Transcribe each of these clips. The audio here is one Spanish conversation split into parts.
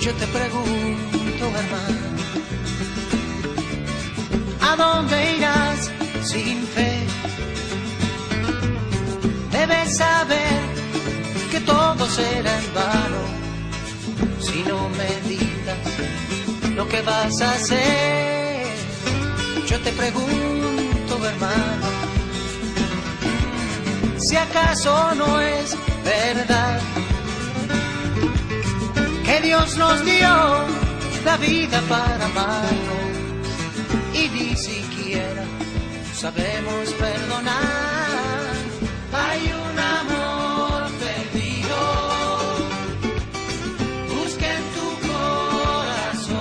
Yo te pregunto, hermano, ¿a dónde irás sin fe? Debes saber que todo será en vano si no meditas lo que vas a hacer. Yo te pregunto, hermano, si acaso no es verdad que Dios nos dio la vida para amarnos y ni siquiera sabemos perdonar. Hay un amor perdido, busca en tu corazón.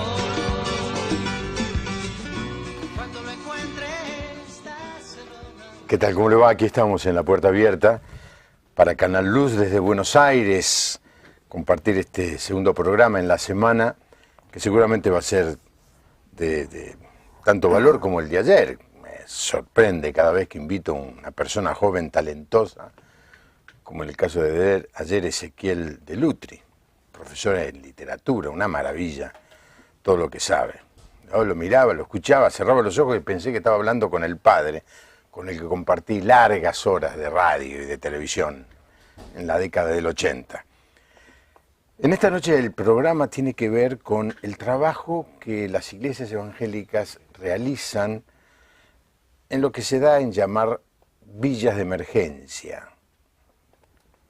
Cuando lo encuentres, dáselo. ¿Qué tal? ¿Cómo le va? Aquí estamos en La Puerta Abierta para Canal Luz desde Buenos Aires. Compartir este segundo programa en la semana, que seguramente va a ser de tanto valor como el de ayer. Me sorprende cada vez que invito a una persona joven, talentosa, como en el caso de ayer Ezequiel de Lutri, profesora de literatura, una maravilla, todo lo que sabe. Yo lo miraba, lo escuchaba, cerraba los ojos y pensé que estaba hablando con el padre, con el que compartí largas horas de radio y de televisión en la década del 80. En esta noche el programa tiene que ver con el trabajo que las iglesias evangélicas realizan en lo que se da en llamar villas de emergencia.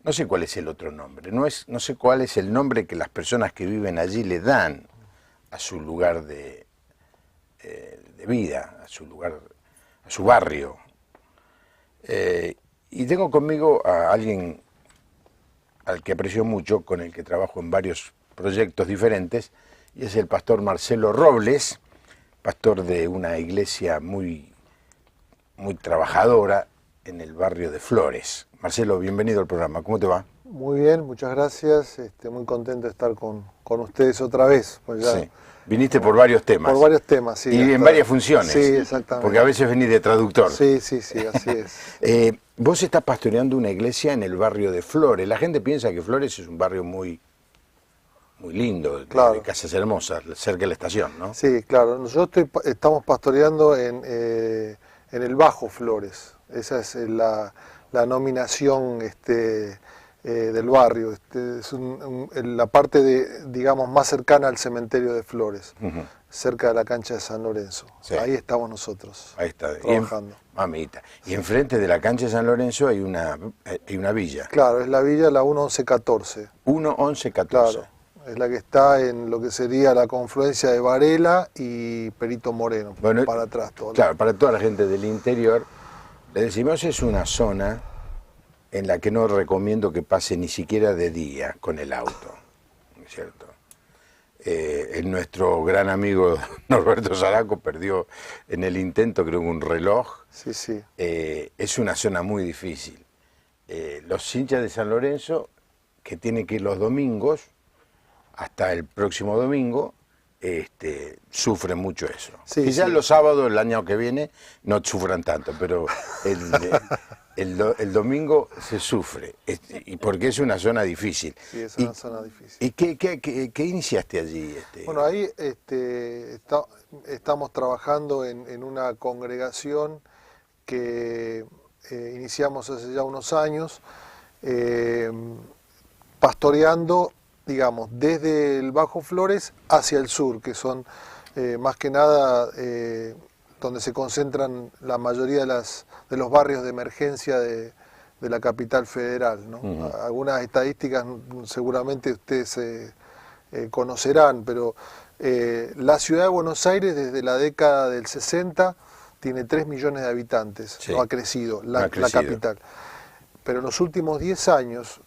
No sé cuál es el otro nombre, no sé cuál es el nombre que las personas que viven allí le dan a su lugar de vida, a su lugar, a su barrio. Y tengo conmigo a alguien al que aprecio mucho, con el que trabajo en varios proyectos diferentes, y es el pastor Marcelo Robles, pastor de una iglesia muy trabajadora en el barrio de Flores. Marcelo, bienvenido al programa, ¿cómo te va? Muy bien, muchas gracias, muy contento de estar con ustedes otra vez. Pues ya, sí. Viniste por varios temas. Por varios temas, sí. Y en varias funciones. Sí, exactamente. Porque a veces venís de traductor. Sí, así es. Vos estás pastoreando una iglesia en el barrio de Flores. La gente piensa que Flores es un barrio muy lindo, claro, de casas hermosas, cerca de la estación, ¿no? Sí, claro. Nosotros estamos pastoreando en el Bajo Flores. Esa es la nominación del barrio. Es la parte digamos, más cercana al cementerio de Flores, cerca de la cancha de San Lorenzo. Sí. Ahí estamos nosotros. Ahí está, trabajando. Mamita. Y enfrente de la cancha de San Lorenzo hay una villa. Claro, es la villa la 11114. 11114. Claro, es la que está en lo que sería la confluencia de Varela y Perito Moreno, bueno, para atrás todo. Claro, para toda la gente del interior, le decimos, es una zona en la que no recomiendo que pase ni siquiera de día con el auto, ¿no es cierto? Nuestro gran amigo Norberto Zaraco perdió en el intento, creo, un reloj. Sí, sí. Es una zona muy difícil. Los hinchas de San Lorenzo, que tienen que ir los domingos, hasta el próximo domingo, sufren mucho eso. Sí, Quizás sí. Los sábados del año que viene no sufran tanto, pero el domingo se sufre, y porque es una zona difícil. Sí, es una zona difícil. ¿Y qué iniciaste allí? Bueno, ahí estamos trabajando en una congregación que iniciamos hace ya unos años, pastoreando, digamos, desde el Bajo Flores hacia el sur, que son más que nada donde se concentran la mayoría de los barrios de emergencia de la capital federal, ¿no? Algunas estadísticas seguramente ustedes conocerán, pero la ciudad de Buenos Aires desde la década del 60 tiene 3 millones de habitantes, sí. No ha crecido, la capital. Pero en los últimos 10 años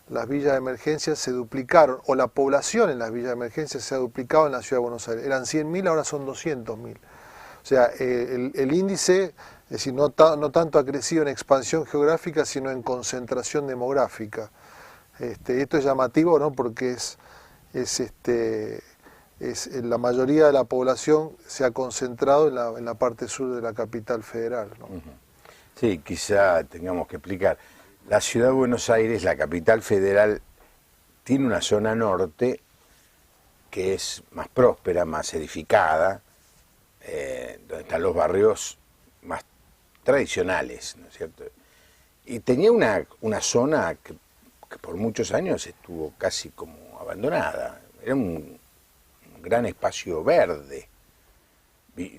las villas de emergencia se duplicaron, o la población en las villas de emergencia se ha duplicado en la ciudad de Buenos Aires. Eran 100.000, ahora son 200.000. O sea, el índice, es decir, no tanto ha crecido en expansión geográfica, sino en concentración demográfica. Esto es llamativo, ¿no? Porque la mayoría de la población se ha concentrado en la parte sur de la capital federal, ¿no? Sí, quizá tengamos que explicar. La ciudad de Buenos Aires, la capital federal, tiene una zona norte que es más próspera, más edificada, donde están los barrios más tradicionales, ¿no es cierto? Y tenía una zona que por muchos años estuvo casi como abandonada. Era un gran espacio verde,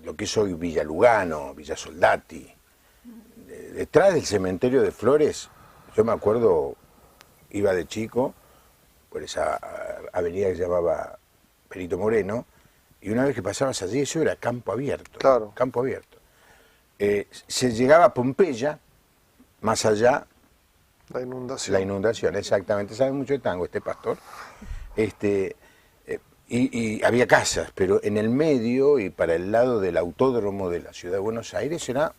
lo que es hoy Villa Lugano, Villa Soldati. Detrás del cementerio de Flores, yo me acuerdo, iba de chico por esa avenida que se llamaba Perito Moreno, y una vez que pasabas allí, eso era campo abierto. Claro. Campo abierto. Se llegaba a Pompeya, más allá, La inundación. la inundación, exactamente. Sabe mucho de tango este pastor. Y había casas, pero en el medio y para el lado del autódromo de la ciudad de Buenos Aires era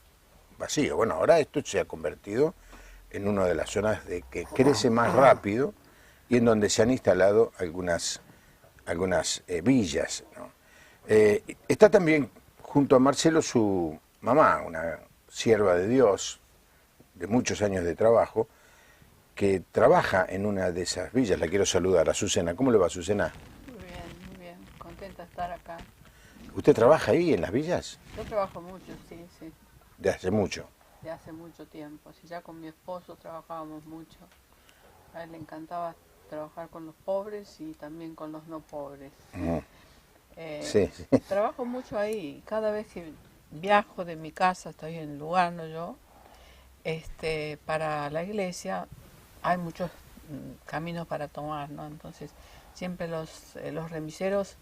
vacío. Bueno, ahora esto se ha convertido en una de las zonas de que crece más rápido y en donde se han instalado algunas villas, ¿no? Está también junto a Marcelo su mamá, una sierva de Dios de muchos años de trabajo, que trabaja en una de esas villas. La quiero saludar, Azucena. ¿Cómo le va, Azucena? Muy bien, contenta de estar acá. ¿Usted trabaja ahí en las villas? Yo trabajo mucho, sí, De hace mucho. de hace mucho tiempo. Sí, ya con mi esposo trabajábamos mucho. A él le encantaba trabajar con los pobres y también con los no pobres. Sí. Trabajo mucho ahí. Cada vez que viajo de mi casa, estoy en Lugano yo, para la iglesia, hay muchos caminos para tomar, ¿no? Entonces, siempre los remiseros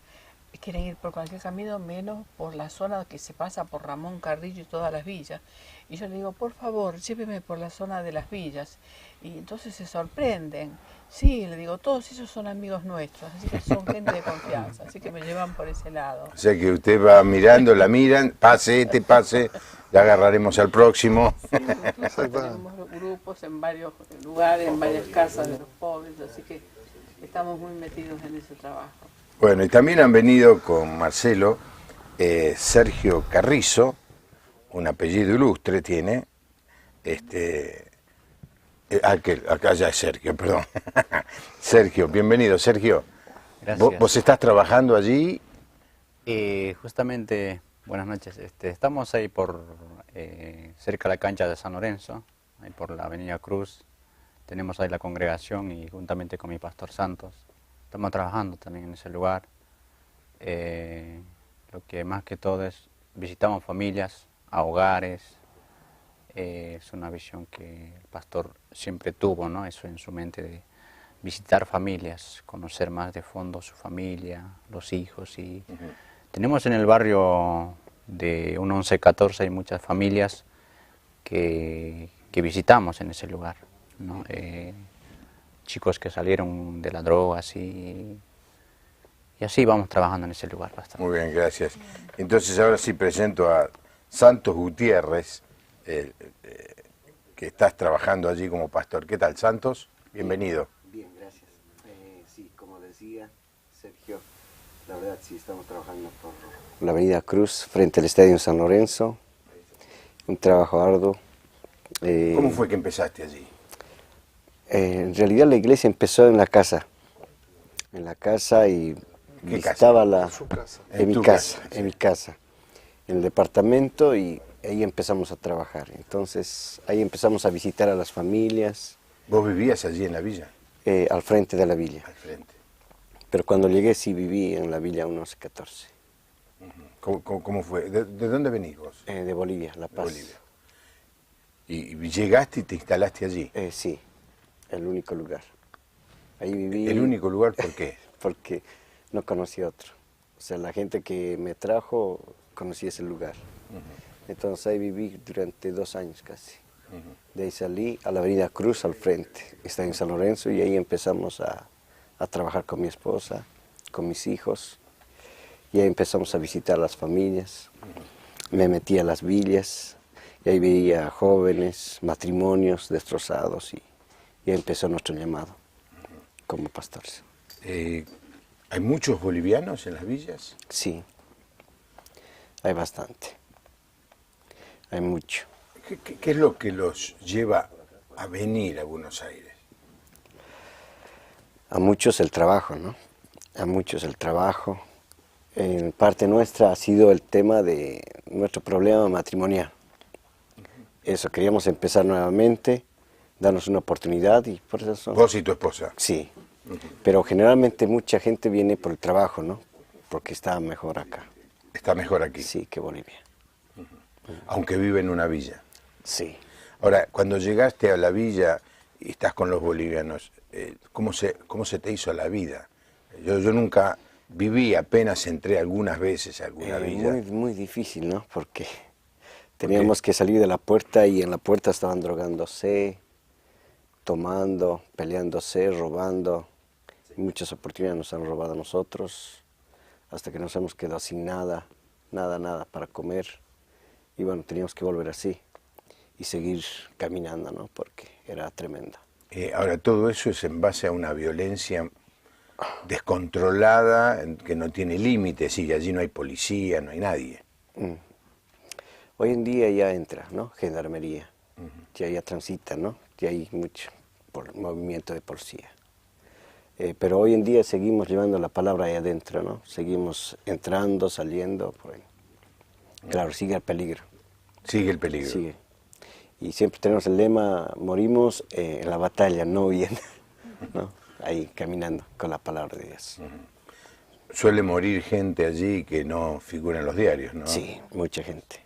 quieren ir por cualquier camino, menos por la zona que se pasa por Ramón Carrillo y todas las villas. Y yo le digo, por favor, lléveme por la zona de las villas. Y entonces se sorprenden. Sí, le digo, todos esos son amigos nuestros, así que son gente de confianza, así que me llevan por ese lado. O sea que usted va mirando, la miran, pase, ya agarraremos al próximo. Sí, incluso tenemos grupos en varios lugares, en varias casas de los pobres, así que estamos muy metidos en ese trabajo. Bueno, y también han venido con Marcelo Sergio Carrizo, un apellido ilustre tiene, acá ya es Sergio, perdón. Sergio, bienvenido, Sergio. Gracias. ¿Vos estás trabajando allí? Justamente, buenas noches. Estamos ahí por cerca de la cancha de San Lorenzo, ahí por la Avenida Cruz. Tenemos ahí la congregación y juntamente con mi pastor Santos estamos trabajando también en ese lugar. Lo que más que todo es visitamos familias, a hogares. Es una visión que el pastor siempre tuvo, ¿no? Eso en su mente de visitar familias, conocer más de fondo su familia, los hijos. Y tenemos en el barrio de un 11-14 hay muchas familias que visitamos en ese lugar, ¿no? Chicos que salieron de la droga, así, y así vamos trabajando en ese lugar bastante. Muy bien, gracias. Entonces ahora sí presento a Santos Gutiérrez, que estás trabajando allí como pastor. ¿Qué tal, Santos? Bienvenido. Bien, gracias. Sí, como decía Sergio, la verdad sí estamos trabajando por la Avenida Cruz, frente al Estadio San Lorenzo. Un trabajo arduo. ¿Cómo fue que empezaste allí? En realidad la iglesia empezó en la casa. En la casa y ¿Qué visitaba casa? la... En su casa. En mi tu casa, casa, sí. en mi casa. En el departamento y ahí empezamos a trabajar. Entonces ahí empezamos a visitar a las familias. ¿Vos vivías allí en la villa? Al frente de la villa. Al frente. Pero cuando llegué sí viví en la villa 11-14. ¿Cómo fue? ¿De dónde venís vos? De Bolivia, La De Paz. Bolivia. ¿Y llegaste y te instalaste allí? Sí, el único lugar. Ahí viví. ¿El único lugar por qué? Porque no conocí otro. O sea, la gente que me trajo conocí ese lugar. Entonces ahí viví durante 2 años casi. De ahí salí a la Avenida Cruz al frente, está en San Lorenzo, y ahí empezamos a trabajar con mi esposa, con mis hijos. Y ahí empezamos a visitar las familias. Me metí a las villas, y ahí veía jóvenes, matrimonios destrozados, y ahí empezó nuestro llamado como pastores. ¿Hay muchos bolivianos en las villas? Sí, hay bastante, hay mucho. ¿Qué es lo que los lleva a venir a Buenos Aires? A muchos el trabajo, ¿no? a muchos el trabajo. En parte nuestra ha sido el tema de nuestro problema matrimonial. Eso, queríamos empezar nuevamente, darnos una oportunidad y por eso... Vos y tu esposa. Sí, pero generalmente mucha gente viene por el trabajo, ¿no? Porque está mejor acá. Está mejor aquí, Sí, que Bolivia. aunque vive en una villa. Sí. Ahora, cuando llegaste a la villa y estás con los bolivianos, ¿cómo se te hizo la vida? Yo nunca viví, apenas entré algunas veces a alguna villa. Muy difícil, ¿no? Porque teníamos que salir de la puerta y en la puerta estaban drogándose, tomando, peleándose, robando. Muchas oportunidades nos han robado a nosotros, hasta que nos hemos quedado sin nada para comer. Y bueno, teníamos que volver así y seguir caminando, ¿no? Porque era tremenda. Ahora, todo eso es en base a una violencia descontrolada, que no tiene límites, y allí no hay policía, no hay nadie. Hoy en día ya entra, ¿no? Gendarmería, ya transita, ¿no? Ya hay mucho movimiento de policía. Pero hoy en día seguimos llevando la palabra ahí adentro, ¿no? Seguimos entrando, saliendo, por ahí. Claro, sigue el peligro. Sigue el peligro. Sigue. Y siempre tenemos el lema, morimos en la batalla, no huyendo, ¿no? Ahí caminando con la palabra de Dios. Suele morir gente allí que no figura en los diarios, ¿no? Sí, mucha gente.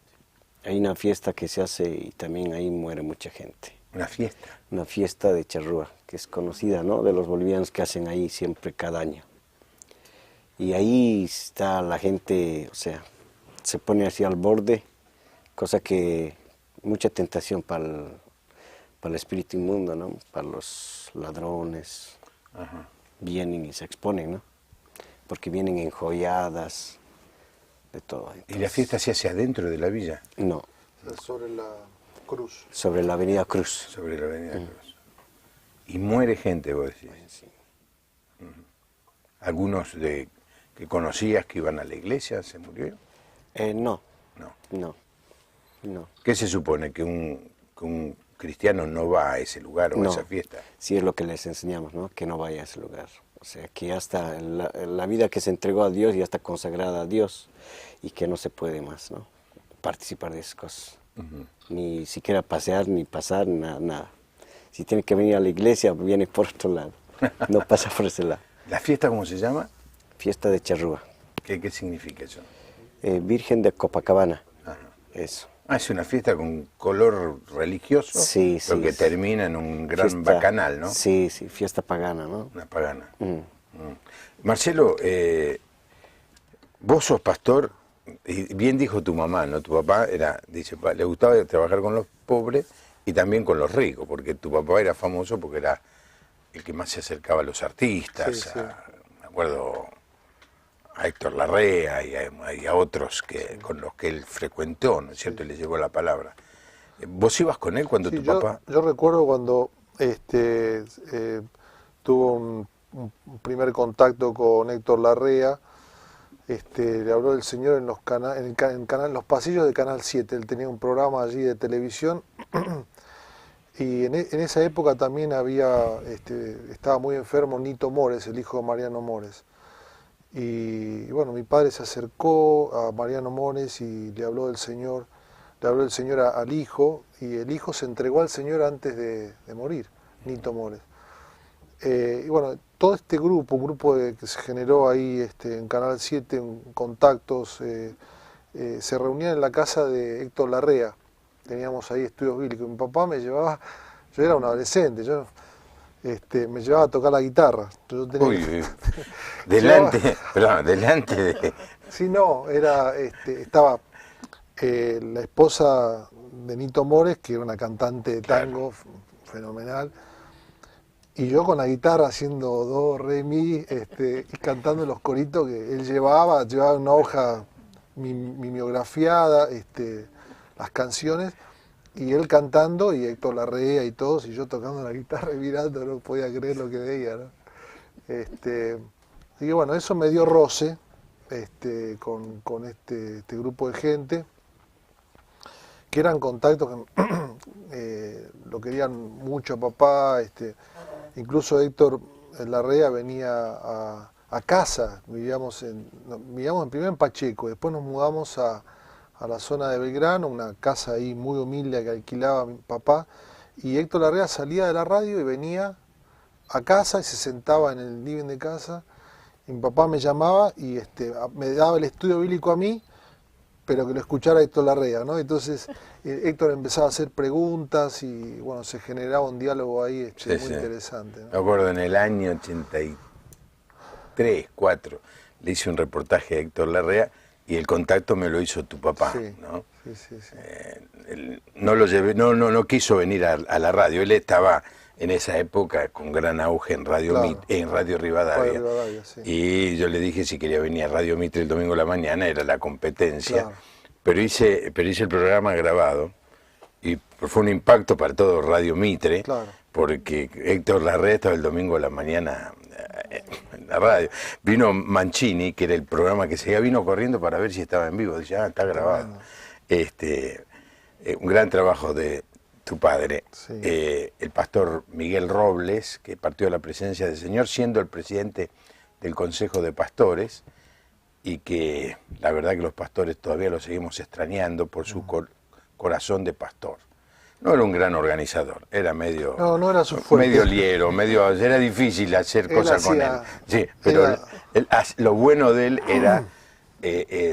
Hay una fiesta que se hace y también ahí muere mucha gente. Una fiesta. Una fiesta de charrúa, que es conocida, ¿no? De los bolivianos que hacen ahí siempre cada año. Y ahí está la gente, o sea, se pone así al borde, cosa que mucha tentación para el espíritu inmundo, ¿no? Para los ladrones. Ajá. Vienen y se exponen, ¿no? Porque vienen enjolladas, de todo. ¿Y la fiesta se hace adentro de la villa? No, Sobre la cruz. sobre la avenida Cruz. Sobre la avenida Cruz. Y muere gente, vos decís. Sí. ¿Algunos que conocías que iban a la iglesia se murieron? No, No. no. ¿Qué se supone? ¿Que un cristiano no va a ese lugar o a No. esa fiesta? Sí es lo que les enseñamos, ¿no? Que no vaya a ese lugar. O sea, que ya está, la vida que se entregó a Dios ya está consagrada a Dios y que no se puede más, ¿no? Participar de esas cosas. Ni siquiera pasear, ni pasar, nada. Si tiene que venir a la iglesia, viene por otro lado. No pasa por ese lado. ¿La fiesta cómo se llama? Fiesta de charrúa. ¿Qué significa eso? Virgen de Copacabana. Ajá. Eso. Ah, es una fiesta con color religioso, Sí, pero sí, que sí. termina en un gran Fiesta- bacanal, ¿no? Sí, fiesta pagana, ¿no? Una pagana. Mm. Marcelo, vos sos pastor, y bien dijo tu mamá, ¿no? Tu papá le gustaba trabajar con los pobres y también con los ricos, porque tu papá era famoso porque era el que más se acercaba a los artistas, Sí, sí. me acuerdo a Héctor Larrea y a otros con los que él frecuentó, ¿no es cierto? Y le llevó la palabra. ¿Vos ibas con él cuando Sí, tu papá...? yo recuerdo cuando tuvo un primer contacto con Héctor Larrea, le habló el señor en los pasillos de Canal 7. Él tenía un programa allí de televisión y en esa época también estaba muy enfermo Nito Mores, el hijo de Mariano Mores. Y bueno, mi padre se acercó a Mariano Mores y le habló el señor al hijo, y el hijo se entregó al señor antes de morir, Nito Mores. Y bueno, todo este grupo, que se generó ahí en Canal 7, contactos, se reunían en la casa de Héctor Larrea. Teníamos ahí estudios bíblicos. Mi papá me llevaba, yo era un adolescente, me llevaba a tocar la guitarra. Yo tenía, Uy, delante de... Sí, no, estaba la esposa de Nito Mores, que era una cantante de tango fenomenal, y yo con la guitarra haciendo do, re, mi, y cantando los coritos que él llevaba una hoja mimeografiada, las canciones, y él cantando, y Héctor Larrea y todos, y yo tocando la guitarra y mirando, no podía creer lo que veía, ¿no? Así que bueno, eso me dio roce con este grupo de gente, que eran contactos que lo querían mucho a papá. Incluso Héctor Larrea venía a casa, vivíamos primero en Pacheco, después nos mudamos a la zona de Belgrano, una casa ahí muy humilde que alquilaba mi papá, y Héctor Larrea salía de la radio y venía a casa y se sentaba en el living de casa, y mi papá me llamaba y me daba el estudio bíblico a mí, pero que lo escuchara Héctor Larrea, ¿no? Entonces Héctor empezaba a hacer preguntas y bueno, se generaba un diálogo ahí muy interesante, ¿no? Me acuerdo en el año 83, 4, le hice un reportaje a Héctor Larrea y el contacto me lo hizo tu papá, ¿no? Sí. Él no lo llevé, no quiso venir a la radio, él estaba en esa época con gran auge en Radio en Radio Rivadavia. Y yo le dije si quería venir a Radio Mitre el domingo de la mañana, era la competencia. Pero hice el programa grabado y fue un impacto para todo Radio Mitre, porque Héctor Larrea estaba el domingo de la mañana en la radio. Vino Mancini, que era el programa que seguía, vino corriendo para ver si estaba en vivo. Dice, está grabado. Un gran trabajo de tu padre, el pastor Miguel Robles, que partió de la presencia del Señor, siendo el presidente del Consejo de Pastores, y que la verdad que los pastores todavía lo seguimos extrañando por su corazón de pastor. No era un gran organizador, era medio, no era su fuerte, medio liero, era difícil hacer cosas con él. Sí, pero lo bueno de él era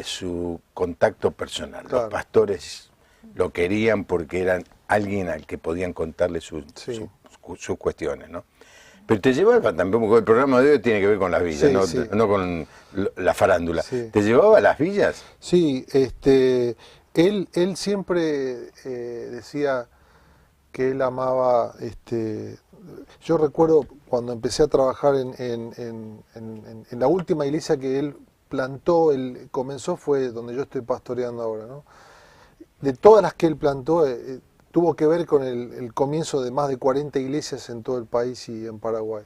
su contacto personal. Los pastores lo querían porque eran alguien al que podían contarle sus cuestiones, ¿no? Pero te llevaba también, porque el programa de hoy tiene que ver con las villas, no con la farándula. ¿Te llevaba a las villas? Sí, él siempre decía que él amaba, yo recuerdo cuando empecé a trabajar en la última iglesia que él plantó, él comenzó, fue donde yo estoy pastoreando ahora, ¿no? De todas las que él plantó, tuvo que ver con el comienzo de más de 40 iglesias en todo el país y en Paraguay.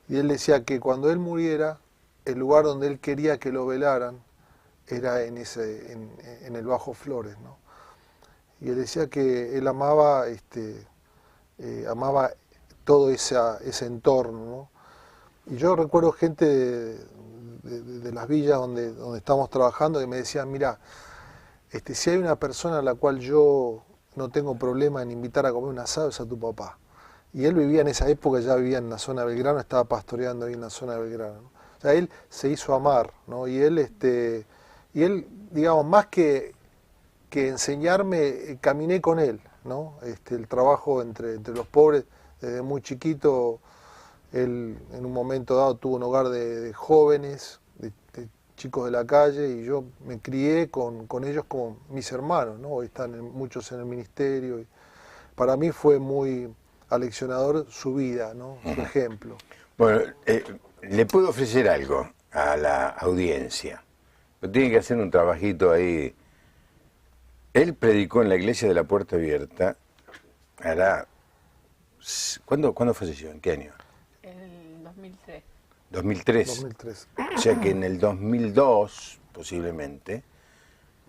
Y él decía que cuando él muriera, el lugar donde él quería que lo velaran era en el Bajo Flores, ¿no? Y él decía que él amaba todo ese entorno, ¿no? Y yo recuerdo gente de las villas donde estamos trabajando que me decían, mira, si hay una persona a la cual yo no tengo problema en invitar a comer un asado, es a tu papá. Y él vivía en esa época, ya vivía en la zona de Belgrano, estaba pastoreando ahí en la zona de Belgrano, ¿no? O sea, él se hizo amar, ¿no? Y él, digamos, más que enseñarme, caminé con él, ¿no? El trabajo entre los pobres, desde muy chiquito, él en un momento dado tuvo un hogar de jóvenes, de chicos de la calle, y yo me crié con ellos como mis hermanos, ¿no? Hoy están muchos en el ministerio. Y para mí fue muy aleccionador su vida, ¿no? Su ejemplo. Bueno, le puedo ofrecer algo a la audiencia. Tiene que hacer un trabajito ahí. Él predicó en la iglesia de la Puerta Abierta. ¿Cuándo falleció? ¿En qué año? En el 2003. 2003. O sea que en el 2002, posiblemente,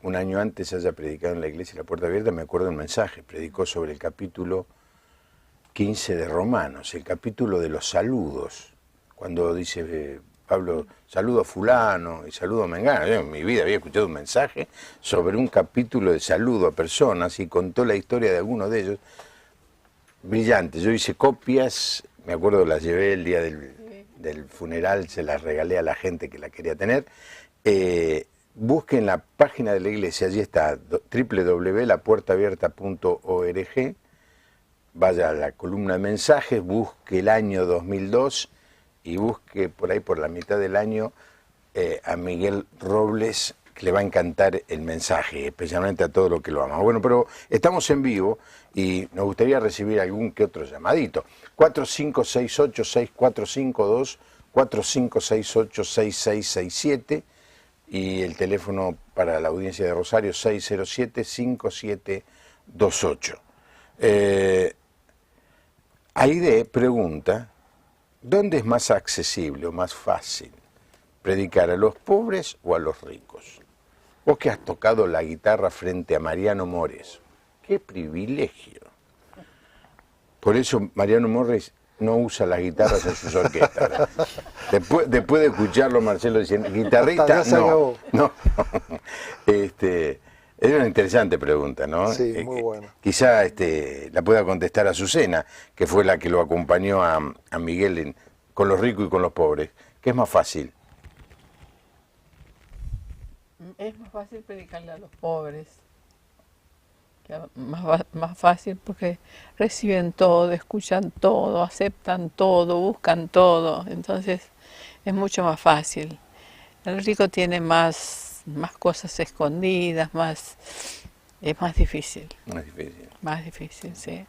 un año antes haya predicado en la iglesia de la Puerta Abierta, me acuerdo un mensaje, predicó sobre el capítulo 15 de Romanos, el capítulo de los saludos, cuando dice Pablo, saludo a fulano y saludo a mengano. Yo en mi vida había escuchado un mensaje sobre un capítulo de saludo a personas y contó la historia de algunos de ellos. Brillante, yo hice copias, me acuerdo las llevé el día del funeral, se las regalé a la gente que la quería tener. Busquen la página de la iglesia, allí está www.lapuertaabierta.org, vaya a la columna de mensajes, busque el año 2002 y busque por ahí por la mitad del año a Miguel Robles, que le va a encantar el mensaje, especialmente a todo lo que lo ama. Bueno, pero estamos en vivo y nos gustaría recibir algún que otro llamadito. 4568-6452, 4568-6667 y el teléfono para la audiencia de Rosario 607-5728. Aide pregunta, ¿dónde es más accesible o más fácil predicar a los pobres o a los ricos? Vos que has tocado la guitarra frente a Mariano Mores, ¡qué privilegio! Por eso Mariano Mores no usa las guitarras en sus orquestas. ¿Verdad? Después de escucharlo, Marcelo diciendo, guitarrista, no. Es una interesante pregunta, ¿no? Sí, muy buena. Quizá la pueda contestar Azucena, que fue la que lo acompañó a Miguel con los ricos y con los pobres. ¿Qué es más fácil? Es más fácil predicarle a los pobres. Más fácil porque reciben todo, escuchan todo, aceptan todo, buscan todo. Entonces es mucho más fácil. El rico tiene más cosas escondidas, es más difícil. Más difícil. Más difícil, sí.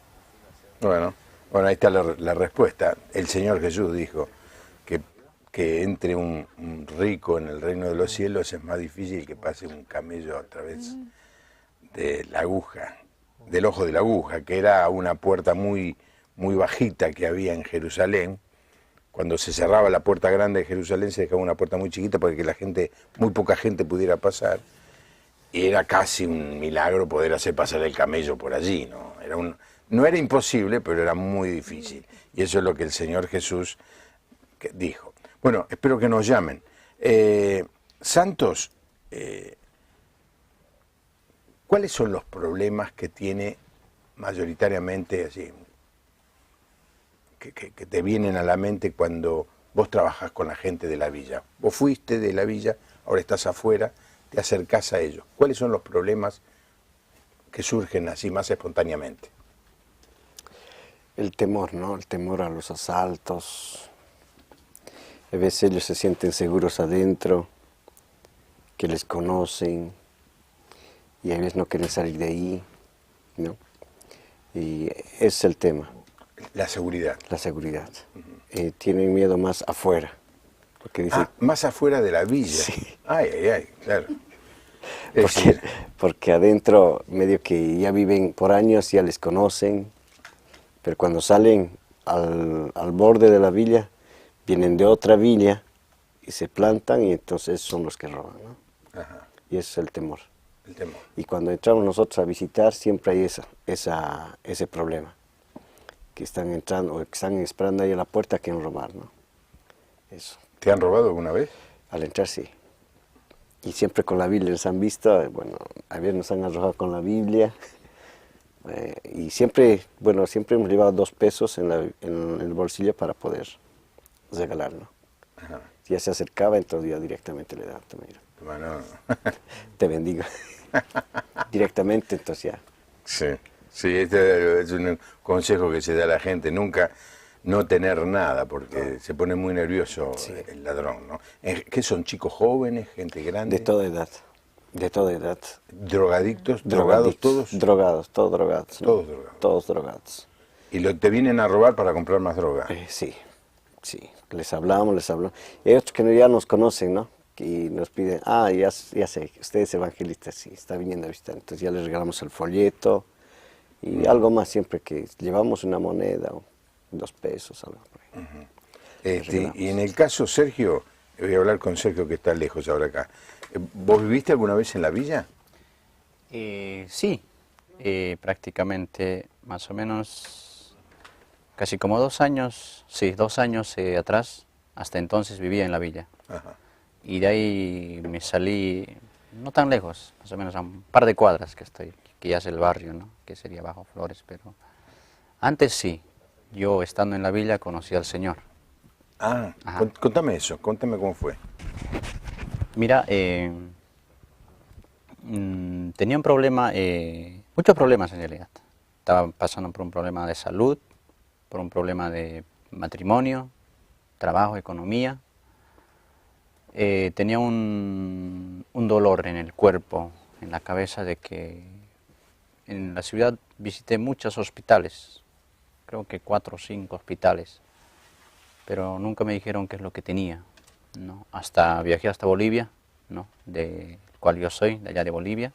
Bueno, ahí está la respuesta. El Señor Jesús dijo que entre un rico en el reino de los cielos es más difícil que pase un camello a través de la aguja, del ojo de la aguja, que era una puerta muy, muy bajita que había en Jerusalén. Cuando se cerraba la puerta grande de Jerusalén se dejaba una puerta muy chiquita para que muy poca gente pudiera pasar. Y era casi un milagro poder hacer pasar el camello por allí, ¿no? No era imposible, pero era muy difícil. Y eso es lo que el Señor Jesús dijo. Bueno, espero que nos llamen. Santos, ¿cuáles son los problemas que tiene mayoritariamente, así, que te vienen a la mente cuando vos trabajás con la gente de la villa? Vos fuiste de la villa, ahora estás afuera, te acercás a ellos. ¿Cuáles son los problemas que surgen así más espontáneamente? El temor, ¿no? El temor a los asaltos. A veces ellos se sienten seguros adentro, que les conocen, y a veces no quieren salir de ahí, ¿no? Y ese es el tema. La seguridad. La seguridad. Tienen miedo más afuera. Porque dicen, más afuera de la villa. Sí. Ay, claro. Porque adentro medio que ya viven por años, ya les conocen, pero cuando salen al borde de la villa, vienen de otra villa y se plantan y entonces son los que roban, ¿no? Ajá. Y ese es el temor. El temor. Y cuando entramos nosotros a visitar siempre hay ese problema, que están entrando o que están esperando ahí a la puerta a quieren robar, ¿no? Eso. ¿Te han robado alguna vez? Al entrar sí. Y siempre con la Biblia les han visto, bueno, a veces nos han arrojado con la Biblia. Y siempre hemos llevado 2 pesos en el bolsillo para poder regalarlo. Ajá. Si ya se acercaba, entonces ya directamente le daba, toma, mira, Bueno. te bendigo. Directamente, entonces ya. Sí, este es un consejo que se da a la gente, nunca no tener nada, porque se pone muy nervioso el ladrón, ¿no? ¿Qué son, chicos jóvenes, gente grande? De toda edad. De toda edad. ¿Drogadictos? ¿Drogados todos? Drogados, todos drogados. ¿no? Todos drogados. Todos drogados. ¿Y te vienen a robar para comprar más droga? Sí. Les hablamos. Y hay otros que ya nos conocen, ¿no? Y nos piden, ya sé, usted es evangelista, sí, está viniendo a visitar. Entonces ya les regalamos el folleto y algo más siempre que llevamos una moneda o 2 pesos, algo por ahí. Y en el caso, Sergio, voy a hablar con Sergio que está lejos ahora acá. ¿Vos viviste alguna vez en la villa? Sí, prácticamente más o menos casi como 2 años, 2 años atrás, hasta entonces vivía en la villa. Ajá. Y de ahí me salí, no tan lejos, más o menos a un par de cuadras que ya es el barrio, ¿no? Que sería Bajo Flores, pero antes sí, yo estando en la villa conocí al Señor. Contame eso, contame cómo fue. Mira, tenía un problema, muchos problemas en realidad. Estaba pasando por un problema de salud, por un problema de matrimonio, trabajo, economía. Tenía un dolor en el cuerpo, en la cabeza, de que en la ciudad visité muchos hospitales, creo que 4 o 5 hospitales, pero nunca me dijeron qué es lo que tenía, ¿no? Viajé hasta Bolivia, ¿no? De cual yo soy, de allá de Bolivia,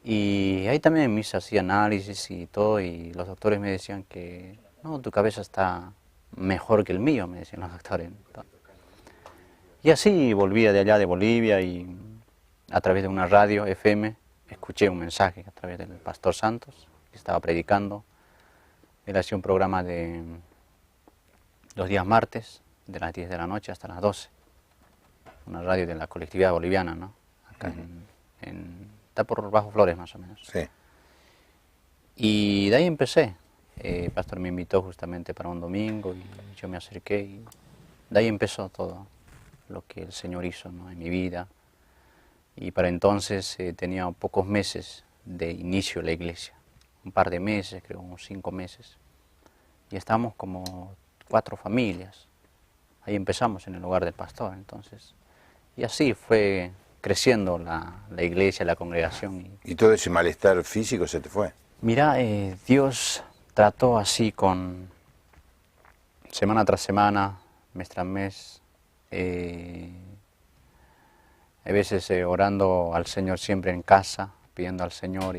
y ahí también me hice así análisis y todo, y los doctores me decían que no, tu cabeza está mejor que el mío, me decían los doctores. Y así volvía de allá de Bolivia y a través de una radio FM escuché un mensaje a través del pastor Santos, que estaba predicando. Él hacía un programa de los días martes, de las 10 de la noche hasta las 12. Una radio de la colectividad boliviana, ¿no? Acá está por Bajo Flores más o menos. Sí. Y de ahí empecé. El pastor me invitó justamente para un domingo y yo me acerqué y de ahí empezó todo lo que el Señor hizo, ¿no?, en mi vida. Y para entonces tenía pocos meses de inicio la iglesia, un par de meses, creo, unos 5 meses. Y estamos como 4 familias. Ahí empezamos en el hogar del pastor, entonces. Y así fue creciendo la iglesia, la congregación. ¿Y todo ese malestar físico se te fue? Mira, Dios trató así con semana tras semana, mes tras mes, a veces orando al Señor siempre en casa, pidiendo al Señor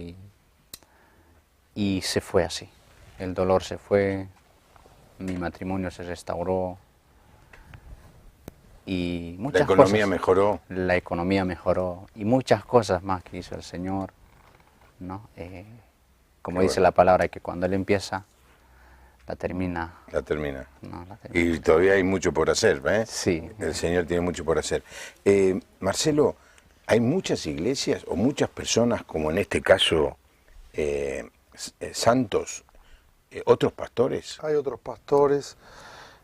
y se fue así. El dolor se fue, mi matrimonio se restauró y muchas cosas. La economía mejoró. La economía mejoró y muchas cosas más que hizo el Señor, ¿no? Como dice la palabra, que cuando Él empieza, la termina. La termina. No, la termina. Y todavía hay mucho por hacer, ¿eh? Sí. El Señor tiene mucho por hacer. Marcelo, ¿hay muchas iglesias o muchas personas, como en este caso, santos, otros pastores? Hay otros pastores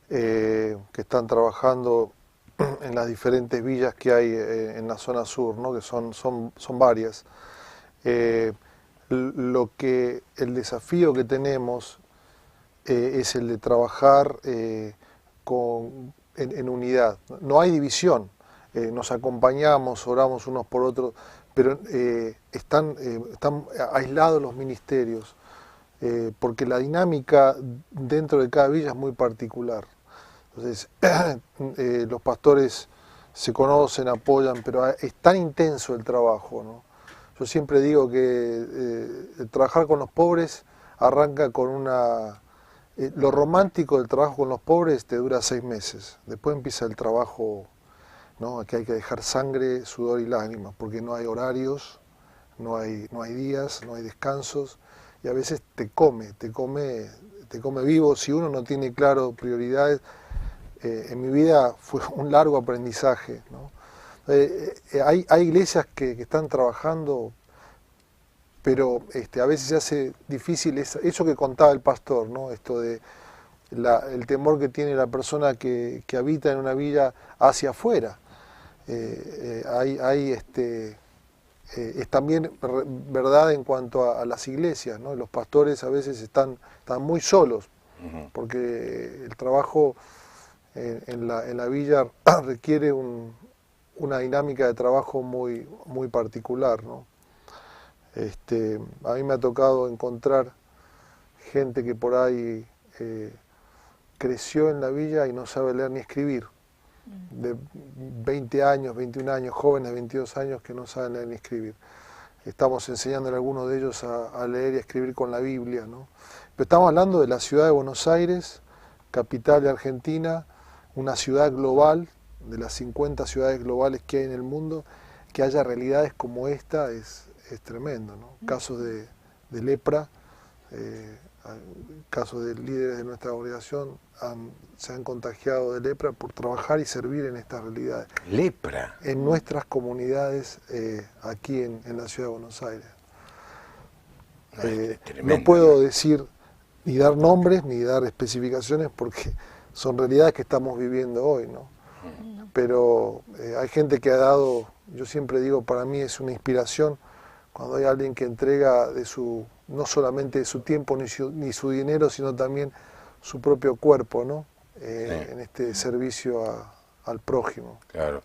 que están trabajando en las diferentes villas que hay en la zona sur, ¿no?, que son varias. El desafío que tenemos es el de trabajar en unidad. No hay división, nos acompañamos, oramos unos por otros, pero están aislados los ministerios, porque la dinámica dentro de cada villa es muy particular. Entonces, los pastores se conocen, apoyan, pero es tan intenso el trabajo, ¿no? Yo siempre digo que trabajar con los pobres arranca con lo romántico del trabajo con los pobres te dura 6 meses. Después empieza el trabajo, ¿no?, que hay que dejar sangre, sudor y lágrimas, porque no hay horarios, no hay días, no hay descansos, y a veces te come vivo si uno no tiene claro prioridades. En mi vida fue un largo aprendizaje, ¿no? Hay iglesias que están trabajando, pero a veces se hace difícil eso que contaba el pastor, ¿no? Esto de el temor que tiene la persona que habita en una villa hacia afuera. Es también verdad en cuanto a las iglesias, ¿no? Los pastores a veces están muy solos, porque el trabajo en la villa requiere una dinámica de trabajo muy particular, ¿no? A mí me ha tocado encontrar gente que por ahí creció en la villa y no sabe leer ni escribir, de 20 años, 21 años, jóvenes de 22 años que no saben leer ni escribir. Estamos enseñándole a algunos de ellos a leer y a escribir con la Biblia, ¿no? Pero estamos hablando de la ciudad de Buenos Aires, capital de Argentina, una ciudad global, de las 50 ciudades globales que hay en el mundo, que haya realidades como esta es tremendo, ¿no? Casos de lepra, casos de líderes de nuestra congregación se han contagiado de lepra por trabajar y servir en estas realidades. ¿Lepra? En nuestras comunidades aquí en la ciudad de Buenos Aires. Tremendo, no puedo decir ni dar nombres ni dar especificaciones porque son realidades que estamos viviendo hoy, ¿no? Pero hay gente que ha dado, yo siempre digo, para mí es una inspiración cuando hay alguien que entrega no solamente de su tiempo ni su dinero, sino también su propio cuerpo, ¿no? En este servicio al prójimo. Claro.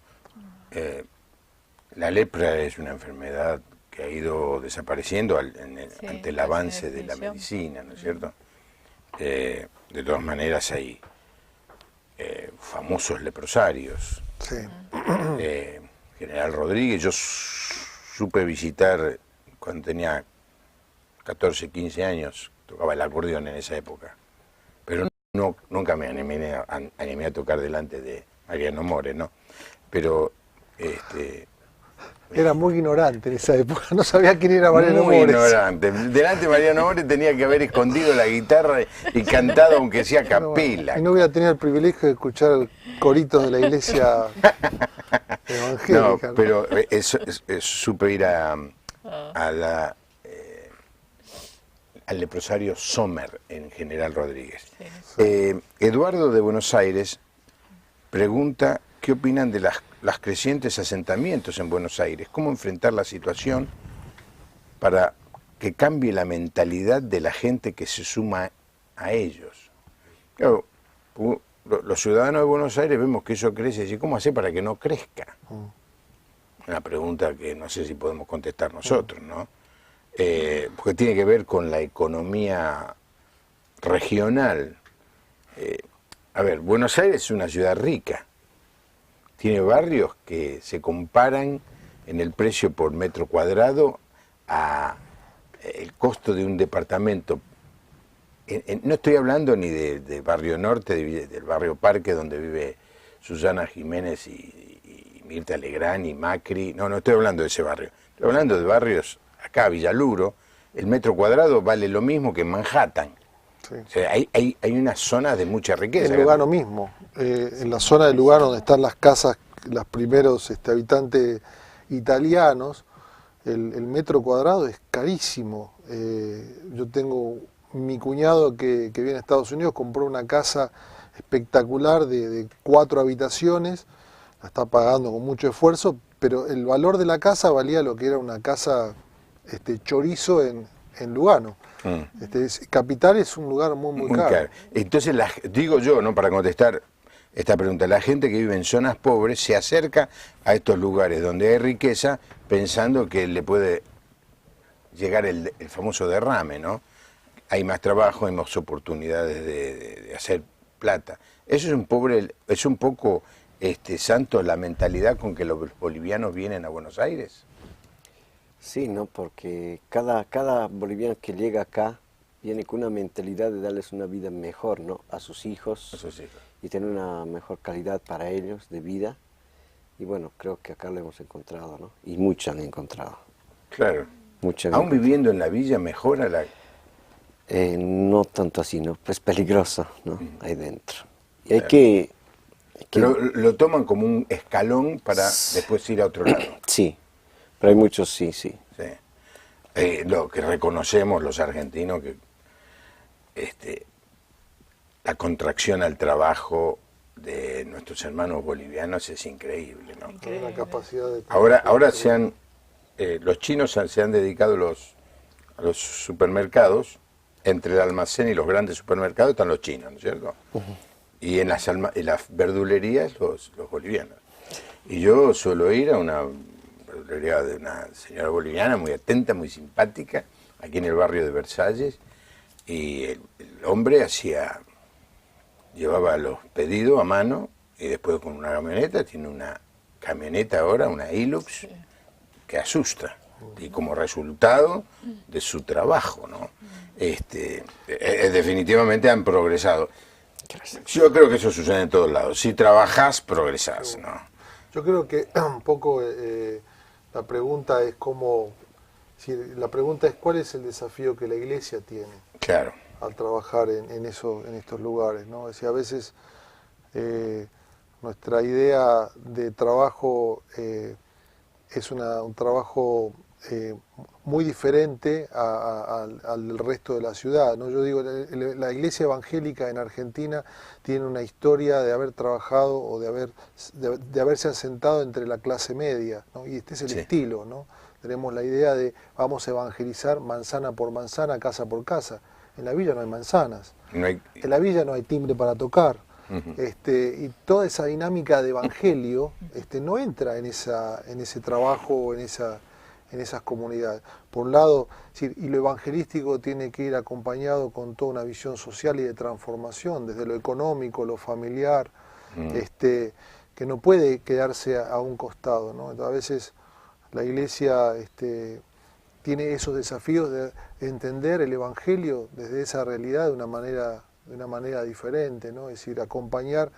La lepra es una enfermedad que ha ido desapareciendo ante el avance de la medicina, ¿no es cierto? De todas maneras hay famosos leprosarios. Sí. General Rodríguez, yo supe visitar cuando tenía 14, 15 años, tocaba el acordeón en esa época, pero nunca me animé a tocar delante de Mariano More, ¿no? Pero Era muy ignorante en esa época, no sabía quién era Mariano Muy Mores. ignorante. Delante de Mariano Mores tenía que haber escondido la guitarra y cantado aunque sea a capela. Y no hubiera tenido el privilegio de escuchar el corito de la iglesia evangélica. No, pero supe ir al leprosario Sommer en General Rodríguez. Eduardo de Buenos Aires pregunta qué opinan de las crecientes asentamientos en Buenos Aires, cómo enfrentar la situación para que cambie la mentalidad de la gente que se suma a ellos. Claro, los ciudadanos de Buenos Aires vemos que eso crece, y ¿cómo hacer para que no crezca? Una pregunta que no sé si podemos contestar nosotros, ¿no? Porque tiene que ver con la economía regional. A ver, Buenos Aires es una ciudad rica, tiene barrios que se comparan en el precio por metro cuadrado a el costo de un departamento. No estoy hablando ni de Barrio Norte, del Barrio Parque, donde vive Susana Jiménez y Mirta Legrand y Macri. No estoy hablando de ese barrio. Estoy hablando de barrios, acá, Villaluro, el metro cuadrado vale lo mismo que en Manhattan. Sí. O sea, hay unas zonas de mucha riqueza. En Lugano mismo, en la zona de Lugano donde están las casas, los primeros habitantes italianos, el metro cuadrado es carísimo. Yo tengo mi cuñado que viene a Estados Unidos, compró una casa espectacular de 4 habitaciones, la está pagando con mucho esfuerzo, pero el valor de la casa valía lo que era una casa chorizo en Lugano. Capital es un lugar muy caro. Entonces, digo yo, ¿no?, para contestar esta pregunta, la gente que vive en zonas pobres se acerca a estos lugares donde hay riqueza pensando que le puede llegar el famoso derrame, ¿no? Hay más trabajo, hay más oportunidades de hacer plata. Eso es un poco, Santos, la mentalidad con que los bolivianos vienen a Buenos Aires. Sí, ¿no? Porque cada boliviano que llega acá viene con una mentalidad de darles una vida mejor, ¿no?, a sus hijos. Y tener una mejor calidad para ellos de vida. Y bueno, creo que acá lo hemos encontrado, ¿no? Y muchos han encontrado. Claro. ¿Aún viviendo en la villa mejora la...? No tanto así, ¿no? Pues peligroso, ¿no? Ahí dentro. Y hay que... Pero lo toman como un escalón para después ir a otro lado. Sí, pero hay muchos sí. Lo que reconocemos los argentinos, que la contracción al trabajo de nuestros hermanos bolivianos es increíble, ¿no? La capacidad de... Ahora los chinos se han dedicado a los supermercados. Entre el almacén y los grandes supermercados están los chinos, ¿no es cierto? Y en las verdulerías los bolivianos. Y yo suelo ir a una verdulería de una señora boliviana muy atenta, muy simpática, aquí en el barrio de Versalles, y el hombre llevaba los pedidos a mano y después con una camioneta, tiene una camioneta ahora, una Hilux, que asusta, y como resultado de su trabajo, ¿no? Definitivamente han progresado. Yo creo que eso sucede en todos lados. Si trabajás, progresás, ¿no? Yo creo que un poco la pregunta es cuál es el desafío que la Iglesia tiene. Claro. Al trabajar en estos lugares, ¿no? Es decir, a veces nuestra idea de trabajo es un trabajo muy diferente al resto de la ciudad, ¿no? Yo digo, la Iglesia evangélica en Argentina tiene una historia de haber trabajado o de haberse asentado entre la clase media, ¿no? Y este es el estilo, ¿no? Tenemos la idea de vamos a evangelizar manzana por manzana, casa por casa. En la villa no hay manzanas, en la villa no hay timbre para tocar. Y toda esa dinámica de evangelio no entra en ese trabajo o en esas comunidades. Por un lado, y lo evangelístico tiene que ir acompañado con toda una visión social y de transformación, desde lo económico, lo familiar, que no puede quedarse a un costado, ¿no? Entonces, a veces la Iglesia tiene esos desafíos de entender el Evangelio desde esa realidad de una manera diferente, ¿no? Es decir, acompañar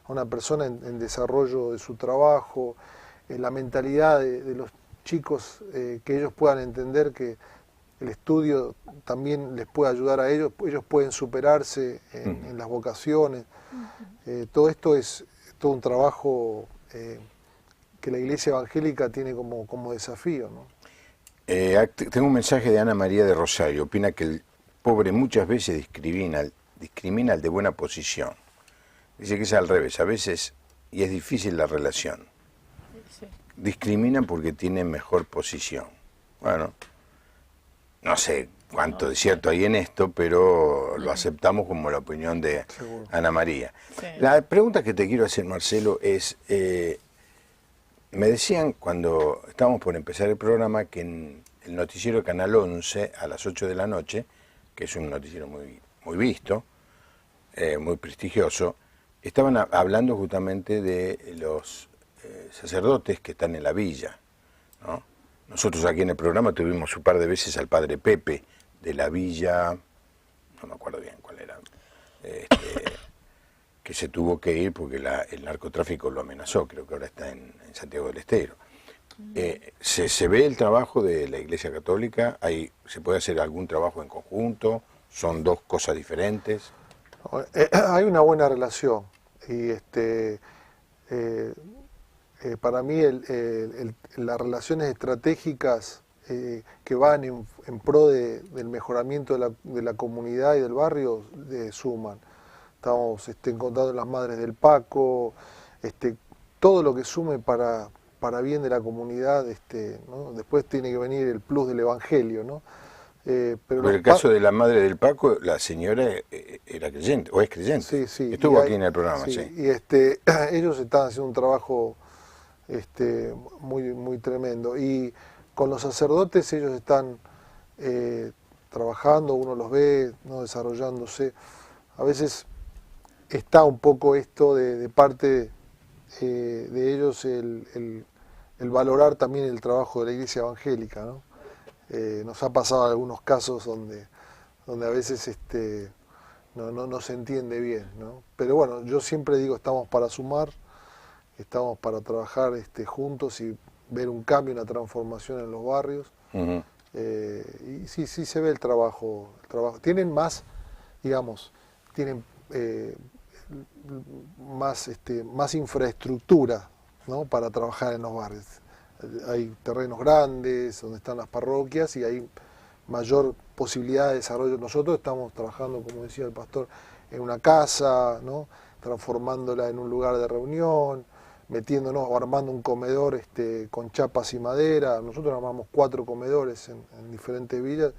a una persona en desarrollo de su trabajo, la mentalidad de chicos, que ellos puedan entender que el estudio también les puede ayudar a ellos pueden superarse en las vocaciones. Todo esto es todo un trabajo que la Iglesia Evangélica tiene como desafío, ¿no? Tengo un mensaje de Ana María de Rosario. Opina que el pobre muchas veces discrimina al de buena posición. Dice que es al revés, a veces, y es difícil la relación. Sí. Discriminan porque tienen mejor posición. Bueno, no sé cuánto de cierto hay en esto, pero lo aceptamos como la opinión de Seguro. Ana María. Sí. La pregunta que te quiero hacer, Marcelo, es, me decían cuando estábamos por empezar el programa que en el noticiero Canal 11 a las 8 de la noche, que es un noticiero muy visto, muy prestigioso, estaban hablando justamente de los sacerdotes que están en la villa, ¿no? Nosotros aquí en el programa tuvimos un par de veces al padre Pepe de la villa, no me acuerdo bien cuál era, que se tuvo que ir porque el narcotráfico lo amenazó, creo que ahora está en Santiago del Estero. ¿Se ve el trabajo de la Iglesia Católica? ¿Se puede hacer algún trabajo en conjunto? ¿Son dos cosas diferentes? Hay una buena relación y para mí las relaciones estratégicas que van en pro del mejoramiento de la comunidad y del barrio suman. Estamos encontrando las Madres del Paco, todo lo que sume para bien de la comunidad, ¿no? Después tiene que venir el plus del Evangelio, ¿no? Pero en el caso de la Madre del Paco, la señora era creyente, o es creyente. Sí, sí. Estuvo aquí en el programa, sí. Y ellos están haciendo un trabajo muy tremendo. Y con los sacerdotes ellos están trabajando, uno los ve, ¿no? Desarrollándose. A veces está un poco esto de parte de ellos el valorar también el trabajo de la Iglesia Evangélica, ¿no? Nos ha pasado algunos casos donde a veces no se entiende bien, ¿no? Pero bueno, yo siempre digo, estamos para sumar, estamos para trabajar juntos y ver un cambio, una transformación en los barrios. Uh-huh. Y sí se ve el trabajo. Tienen más, digamos, tienen más infraestructura, ¿no? Para trabajar en los barrios. Hay terrenos grandes donde están las parroquias y hay mayor posibilidad de desarrollo. Nosotros estamos trabajando, como decía el pastor, en una casa, ¿no? Transformándola en un lugar de reunión, metiéndonos o armando un comedor con chapas y madera. Nosotros armamos 4 comedores en diferentes villas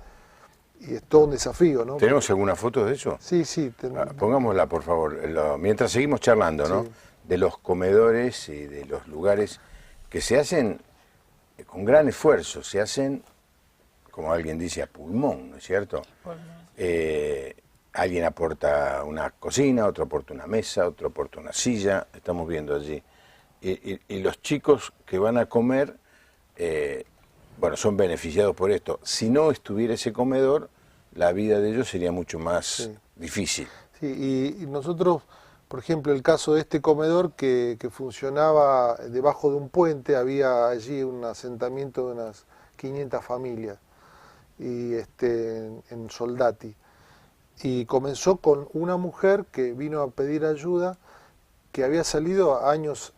y es todo un desafío, ¿no? ¿Tenemos alguna foto de eso? Sí. Pongámosla, por favor, mientras seguimos charlando, ¿no? Sí. De los comedores y de los lugares que se hacen con gran esfuerzo, se hacen, como alguien dice, a pulmón, ¿no es cierto? Alguien aporta una cocina, otro aporta una mesa, otro aporta una silla, estamos viendo allí. Y los chicos que van a comer, bueno, son beneficiados por esto. Si no estuviera ese comedor, la vida de ellos sería mucho más difícil. Sí, y nosotros, por ejemplo, el caso de este comedor que funcionaba debajo de un puente, había allí un asentamiento de unas 500 familias y en Soldati. Y comenzó con una mujer que vino a pedir ayuda, que había salido años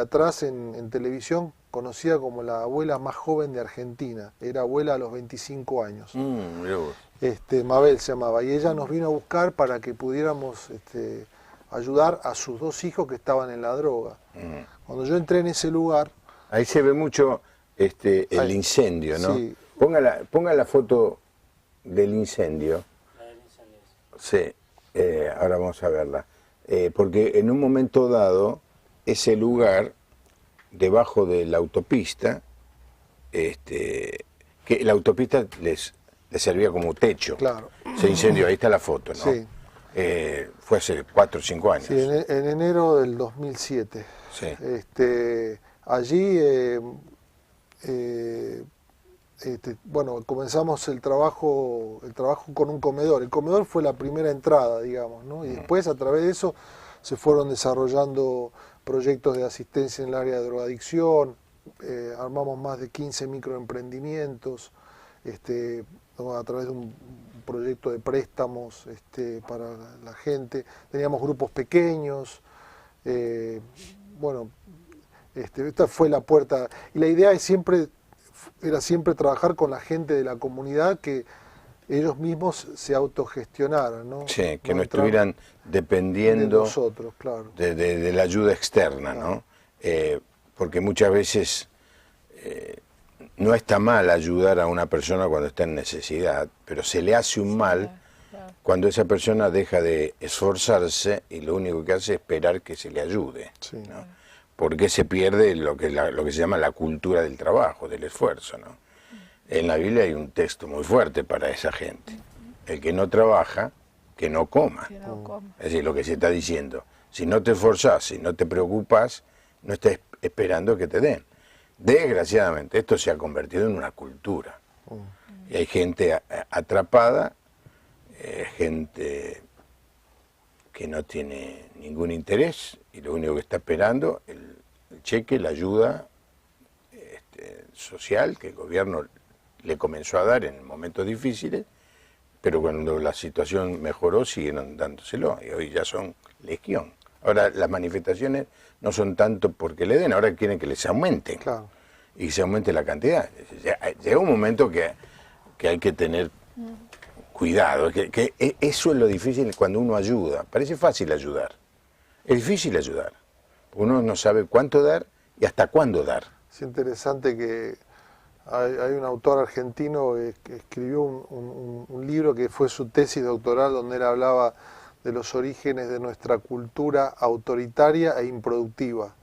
atrás en televisión, conocida como la abuela más joven de Argentina. Era abuela a los 25 años. Mirá vos. Mabel se llamaba, y ella nos vino a buscar para que pudiéramos ayudar a sus 2 hijos que estaban en la droga. Cuando yo entré en ese lugar... Ahí se ve mucho el incendio, ¿no? Sí. Ponga la foto del incendio. Sí, ahora vamos a verla. Porque en un momento dado, ese lugar, debajo de la autopista, que la autopista les servía como techo. Claro. Se incendió, ahí está la foto, ¿no? Sí. Fue hace 4 o 5 años. Sí, en enero del 2007. Sí. Allí, bueno, comenzamos el trabajo con un comedor. El comedor fue la primera entrada, digamos, ¿no? Y después, a través de eso, se fueron desarrollando proyectos de asistencia en el área de drogadicción, armamos más de 15 microemprendimientos, ¿no? A través de un proyecto de préstamos para la gente. Teníamos grupos pequeños. Bueno, esta fue la puerta. Y la idea era siempre trabajar con la gente de la comunidad, que ellos mismos se autogestionaran, ¿no? Sí, que no no estuvieran dependiendo de nosotros, claro. de la ayuda externa, ¿no? Porque muchas veces no está mal ayudar a una persona cuando está en necesidad, pero se le hace un mal cuando esa persona deja de esforzarse y lo único que hace es esperar que se le ayude, Sí. ¿no? Porque se pierde lo que se llama la cultura del trabajo, del esfuerzo, ¿no? En la Biblia hay un texto muy fuerte para esa gente. El que no trabaja, que no coma. Que no coma. Es decir, lo que se está diciendo, si no te esforzás, si no te preocupas, no estés esperando que te den. Desgraciadamente, esto se ha convertido en una cultura. Y hay gente atrapada, gente que no tiene ningún interés y lo único que está esperando el cheque, la ayuda social que el gobierno le comenzó a dar en momentos difíciles, pero cuando la situación mejoró siguen dándoselo y hoy ya son legión. Ahora las manifestaciones no son tanto porque le den, ahora quieren que les aumenten. Claro. Y se aumente la cantidad. Llega un momento que hay que tener cuidado, que eso es lo difícil cuando uno ayuda. Parece fácil ayudar, es difícil ayudar. Uno no sabe cuánto dar y hasta cuándo dar. Es interesante que hay un autor argentino que escribió un libro que fue su tesis doctoral, donde él hablaba de los orígenes de nuestra cultura autoritaria e improductiva.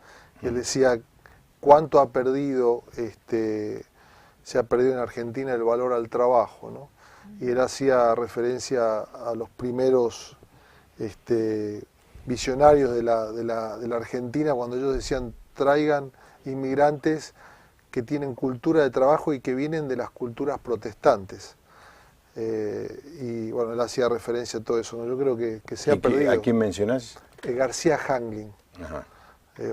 Y él decía cuánto ha perdido, se ha perdido en Argentina el valor al trabajo, ¿no? Y él hacía referencia a los primeros visionarios de la Argentina, cuando ellos decían traigan inmigrantes que tienen cultura de trabajo y que vienen de las culturas protestantes. Y bueno, él hacía referencia a todo eso, ¿no? Yo creo que se ha perdido. ¿A quién mencionás? García Hanglin. Ajá.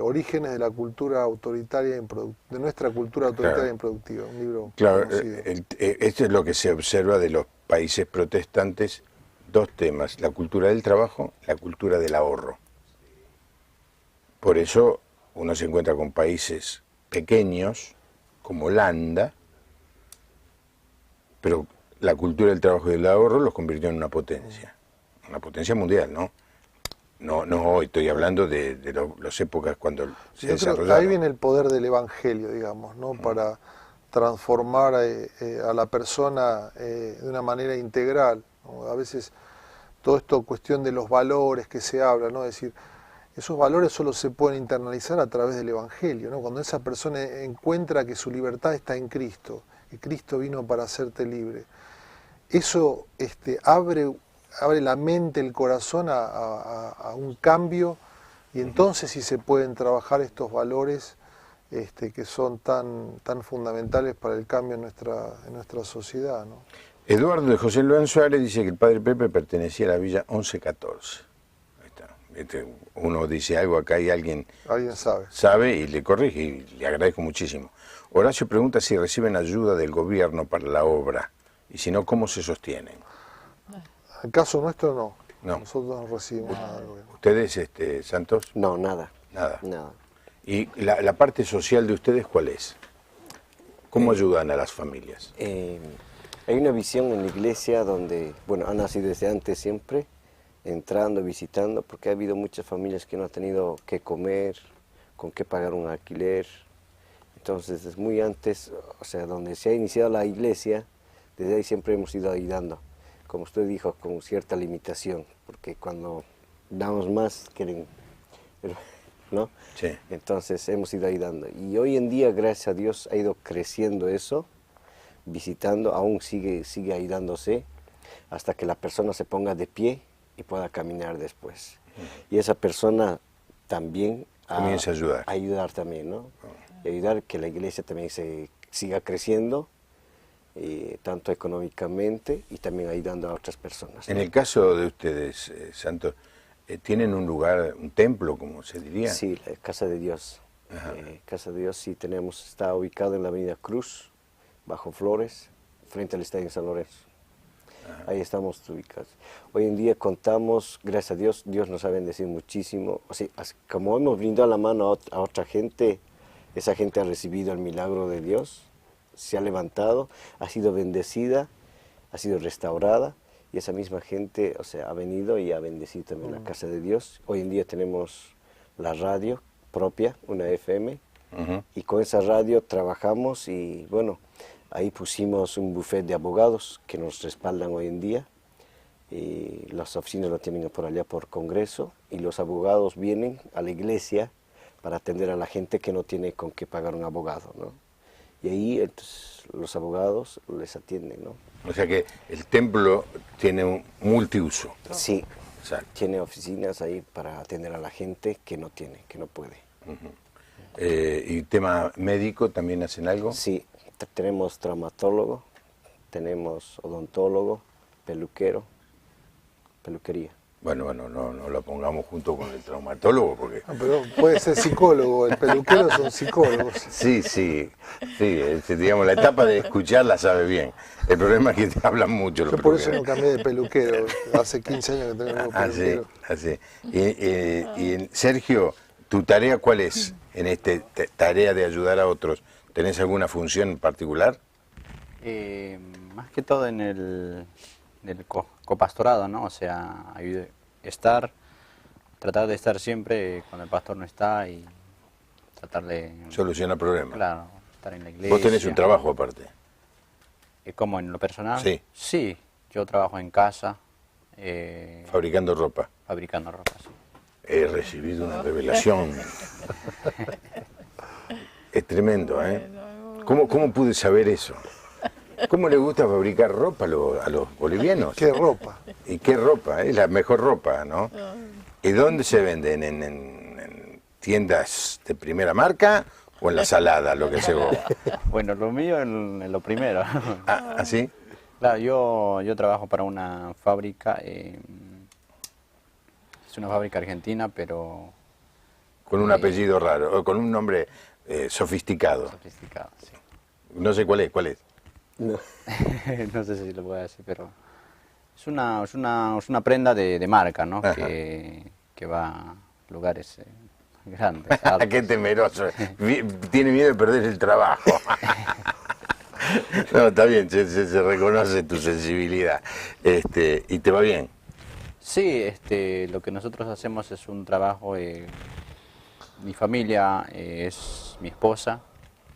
Orígenes de la cultura autoritaria de nuestra cultura autoritaria e improductiva, un libro Claro, conocido. esto es lo que se observa de los países protestantes, dos temas, la cultura del trabajo, la cultura del ahorro. Por eso uno se encuentra con países pequeños, como Holanda, pero la cultura del trabajo y del ahorro los convirtió en una potencia mundial, ¿no? No hoy, estoy hablando de las épocas cuando se Yo creo que desarrollaron. ahí viene el poder del evangelio, digamos, ¿no? Para transformar a la persona de una manera integral, ¿no? A veces todo esto cuestión de los valores que se habla, ¿no? Es decir, esos valores solo se pueden internalizar a través del evangelio, ¿no? Cuando esa persona encuentra que su libertad está en Cristo, que Cristo vino para hacerte libre, eso abre la mente, el corazón a un cambio, y entonces sí se pueden trabajar estos valores que son tan fundamentales para el cambio en nuestra sociedad, ¿no? Eduardo de José Luis Suárez dice que el padre Pepe pertenecía a la Villa 1114. Ahí está. Uno dice algo acá y alguien sabe y le corrige, y le agradezco muchísimo. Horacio pregunta si reciben ayuda del gobierno para la obra, y si no, ¿cómo se sostienen? En el caso nuestro no. No. Nosotros no recibimos nada. ¿Ustedes, Santos? No, nada. Nada. Nada. ¿Y la parte social de ustedes cuál es? ¿Cómo ayudan a las familias? Hay una visión en la iglesia donde, bueno, han nacido desde antes siempre, entrando, visitando, porque ha habido muchas familias que no han tenido que comer, con qué pagar un alquiler. Entonces, desde muy antes, o sea, donde se ha iniciado la iglesia, desde ahí siempre hemos ido ayudando. Como usted dijo, con cierta limitación, porque cuando damos más, quieren, ¿no? Sí. Entonces hemos ido ayudando. Y hoy en día, gracias a Dios, ha ido creciendo eso, visitando, aún sigue ayudándose, hasta que la persona se ponga de pie y pueda caminar después. Y esa persona también comienza a ayudar. Ayudar también, ¿no? Y ayudar que la iglesia también se siga creciendo, tanto económicamente y también ayudando a otras personas, ¿no? En el caso de ustedes, Santos, ¿tienen un lugar, un templo, como se diría? Sí, la casa de Dios. Casa de Dios sí tenemos, está ubicado en la avenida Cruz, bajo Flores, frente al estadio de San Lorenzo. Ahí estamos ubicados. Hoy en día contamos, gracias a Dios, Dios nos ha bendecido muchísimo. O sea, como hemos brindado la mano a otra gente, esa gente ha recibido el milagro de Dios, se ha levantado, ha sido bendecida, ha sido restaurada, y esa misma gente, o sea, ha venido y ha bendecido también la casa de Dios. Hoy en día tenemos la radio propia, una FM, y con esa radio trabajamos y bueno, ahí pusimos un buffet de abogados que nos respaldan hoy en día. Y las oficinas lo tienen por allá por Congreso y los abogados vienen a la iglesia para atender a la gente que no tiene con qué pagar un abogado, ¿no? Y ahí entonces, los abogados les atienden, ¿no? O sea que el templo tiene un multiuso. Sí, Exacto. tiene oficinas ahí para atender a la gente que no tiene, que no puede. ¿Y tema médico también hacen algo? Sí, tenemos traumatólogo, tenemos odontólogo, peluquero, peluquería. Bueno, no lo pongamos junto con el traumatólogo porque... No, pero puede ser psicólogo, el peluquero son psicólogos. Sí, digamos, la etapa de escuchar la sabe bien. El problema es que te hablan mucho los Yo por eso peluqueros. no cambié de peluquero, hace 15 años que tengo un nuevo peluquero. Así. Sergio, ¿tu tarea cuál es en esta tarea de ayudar a otros? ¿Tenés alguna función en particular? Más que todo en el copastorado, ¿no? O sea, tratar de estar siempre cuando el pastor no está y tratar de... Solucionar problemas. Claro, estar en la iglesia. Vos tenés un trabajo aparte. ¿Cómo, en lo personal? Sí. Sí, yo trabajo en casa. Fabricando ropa. Fabricando ropa, sí. He recibido una revelación. Es tremendo, ¿eh? ¿Cómo pude saber eso? ¿Cómo le gusta fabricar ropa a los bolivianos? ¿Qué ropa? ¿Y qué ropa? Es la mejor ropa, ¿no? ¿Y dónde se venden? ¿En tiendas de primera marca o en la salada, lo que se vos? Bueno, lo mío en lo primero. ¿Así? Claro, yo trabajo para una fábrica, es una fábrica argentina, pero... Con un apellido raro, o con un nombre sofisticado. Sofisticado, sí. No sé cuál es. No. No sé si lo puedo decir, pero es una prenda de marca, ¿no? Que va a lugares grandes. Qué temeroso. Tiene miedo de perder el trabajo. No, está bien, se reconoce tu sensibilidad. ¿Y te va bien? Sí, lo que nosotros hacemos es un trabajo, mi familia es mi esposa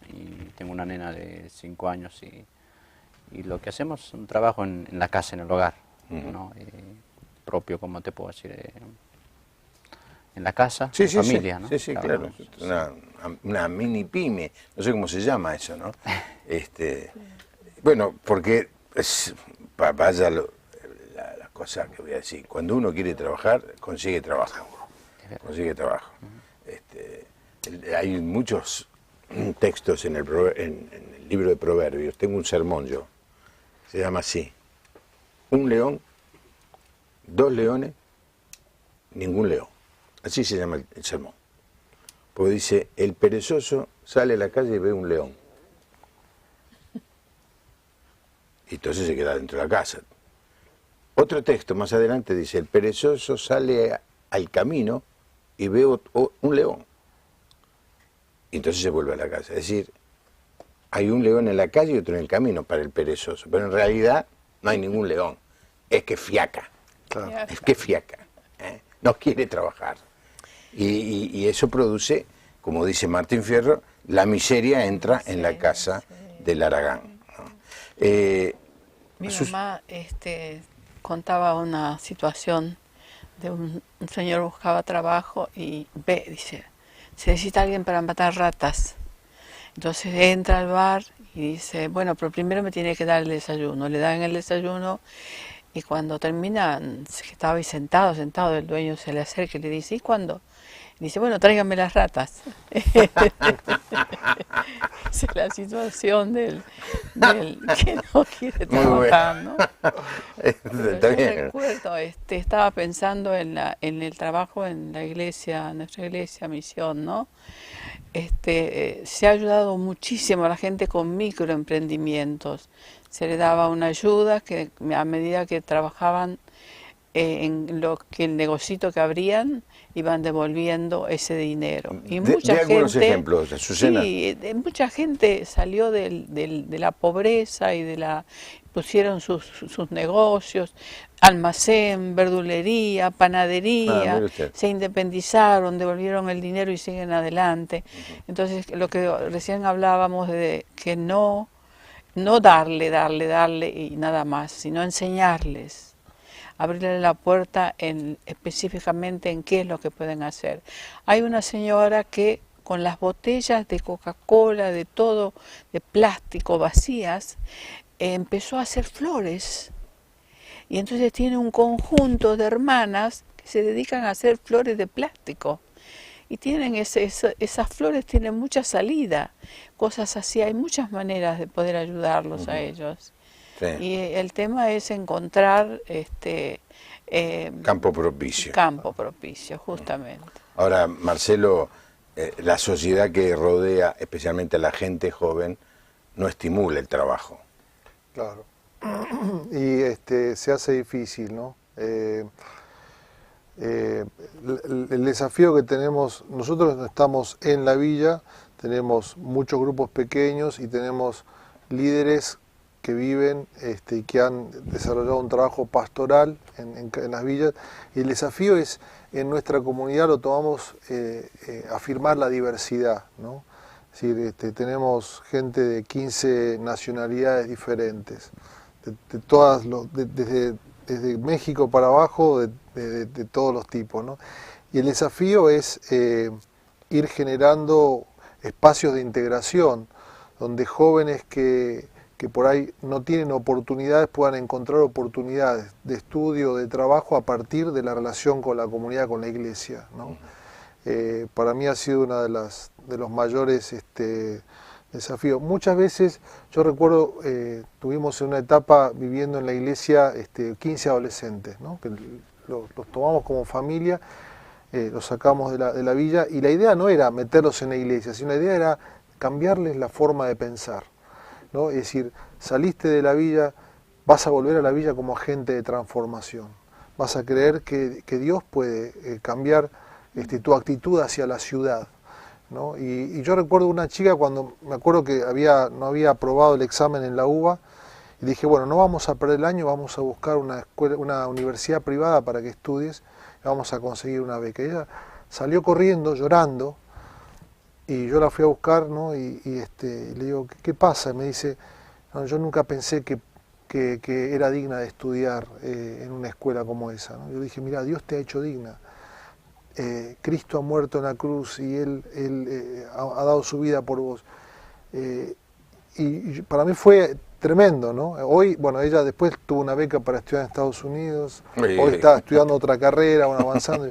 y tengo una nena de 5 años y lo que hacemos es un trabajo en la casa, en el hogar, ¿no? Propio, como te puedo decir, en la casa, Sí, familia, ¿no? Sí, claro. Una mini pyme, no sé cómo se llama eso, ¿no? Bueno, porque vaya la cosa que voy a decir, cuando uno quiere trabajar, consigue trabajo. Consigue trabajo. Hay muchos textos en el libro de Proverbios, tengo un sermón yo, se llama así: un león, 2 leones, ningún león. Así se llama el sermón. Porque dice, el perezoso sale a la calle y ve un león. Y entonces se queda dentro de la casa. Otro texto más adelante dice, el perezoso sale al camino y ve un león. Y entonces se vuelve a la casa. Es decir, hay un león en la calle y otro en el camino para el perezoso. Pero en realidad no hay ningún león. Es que fiaca. Claro. Es que fiaca. No quiere trabajar. Y eso produce, como dice Martín Fierro, la miseria entra en la casa del Aragán, ¿no? Mi mamá contaba una situación de un señor buscaba trabajo y dice, se necesita alguien para matar ratas. Entonces entra al bar y dice, bueno, pero primero me tiene que dar el desayuno. Le dan el desayuno y cuando termina, estaba ahí sentado, el dueño se le acerca y le dice, ¿y cuándo? Y dice, bueno, tráigame las ratas. Esa es la situación del que no quiere trabajar, ¿no? Está Yo bien. recuerdo, estaba pensando en el trabajo en la iglesia, nuestra iglesia, misión, ¿no? se ha ayudado muchísimo a la gente con microemprendimientos. Se le daba una ayuda que a medida que trabajaban en lo que el negocito que abrían, iban devolviendo ese dinero. Y mucha algunos gente, ejemplos, Azucena. sí, mucha gente salió de la pobreza y pusieron sus negocios, almacén, verdulería, panadería, se independizaron, devolvieron el dinero y siguen adelante. Entonces, lo que recién hablábamos de que no darle y nada más, sino enseñarles, abrirle la puerta específicamente en qué es lo que pueden hacer. Hay una señora que con las botellas de Coca-Cola, de todo, de plástico vacías, empezó a hacer flores. Y entonces tiene un conjunto de hermanas que se dedican a hacer flores de plástico. Y tienen esas flores tienen mucha salida, cosas así. Hay muchas maneras de poder ayudarlos a ellos. Sí. Y el tema es encontrar campo propicio. Campo propicio, justamente. Ahora, Marcelo, la sociedad que rodea, especialmente a la gente joven, no estimula el trabajo. Claro. Y se hace difícil, ¿no? El desafío que tenemos, nosotros estamos en la villa, tenemos muchos grupos pequeños y tenemos líderes que viven y que han desarrollado un trabajo pastoral en las villas, y el desafío es, en nuestra comunidad lo tomamos afirmar la diversidad, ¿no? Es decir, tenemos gente de 15 nacionalidades diferentes, de todas desde México para abajo, de todos los tipos, ¿no? Y el desafío es ir generando espacios de integración, donde jóvenes que por ahí no tienen oportunidades puedan encontrar oportunidades de estudio, de trabajo a partir de la relación con la comunidad, con la iglesia, ¿no? Para mí ha sido uno de los mayores desafíos. Muchas veces, yo recuerdo, tuvimos en una etapa viviendo en la iglesia 15 adolescentes, ¿no? Que los tomamos como familia, los sacamos de la villa, y la idea no era meterlos en la iglesia, sino la idea era cambiarles la forma de pensar, ¿no? Es decir, saliste de la villa, vas a volver a la villa como agente de transformación, vas a creer que Dios puede cambiar tu actitud hacia la ciudad, ¿no? Y yo recuerdo una chica, cuando me acuerdo que no había aprobado el examen en la UBA, y dije, bueno, no vamos a perder el año, vamos a buscar una universidad privada para que estudies, y vamos a conseguir una beca. Y ella salió corriendo, llorando, y yo la fui a buscar, ¿no? Y le digo, ¿qué pasa? Y me dice, no, yo nunca pensé que era digna de estudiar en una escuela como esa, ¿no? Yo dije, mira, Dios te ha hecho digna. Cristo ha muerto en la cruz y Él ha dado su vida por vos. Y para mí fue tremendo, ¿no? Hoy, bueno, ella después tuvo una beca para estudiar en Estados Unidos, hoy está estudiando otra carrera, avanzando.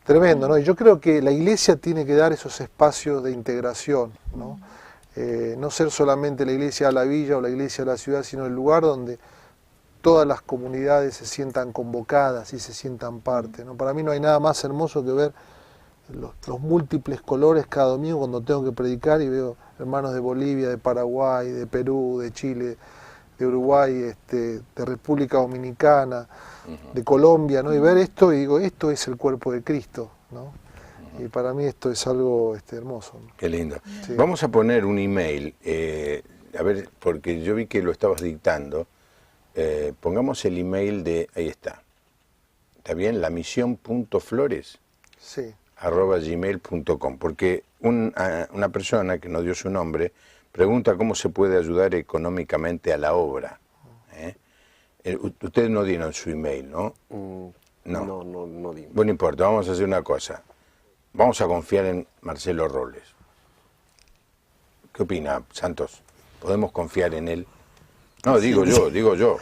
Tremendo, ¿no? Y yo creo que la iglesia tiene que dar esos espacios de integración, ¿no? No ser solamente la iglesia a la villa o la iglesia a la ciudad, sino el lugar donde todas las comunidades se sientan convocadas y se sientan parte, ¿no? Para mí no hay nada más hermoso que ver los múltiples colores cada domingo cuando tengo que predicar y veo hermanos de Bolivia, de Paraguay, de Perú, de Chile, de Uruguay, de República Dominicana, de Colombia, ¿no? Y ver esto y digo, esto es el cuerpo de Cristo, ¿no? Y para mí esto es algo hermoso, ¿no? Qué lindo. Sí. Vamos a poner un email, a ver, porque yo vi que lo estabas dictando. Pongamos el email de, ahí está bien, lamisión.flores sí. @gmail.com, porque una persona que no dio su nombre pregunta cómo se puede ayudar económicamente a la obra. Ustedes no dieron su email, ¿no? No dimos. Bueno, no importa, vamos a hacer una cosa. Vamos a confiar en Marcelo Robles. ¿Qué opina, Santos? ¿Podemos confiar en él? No, digo yo.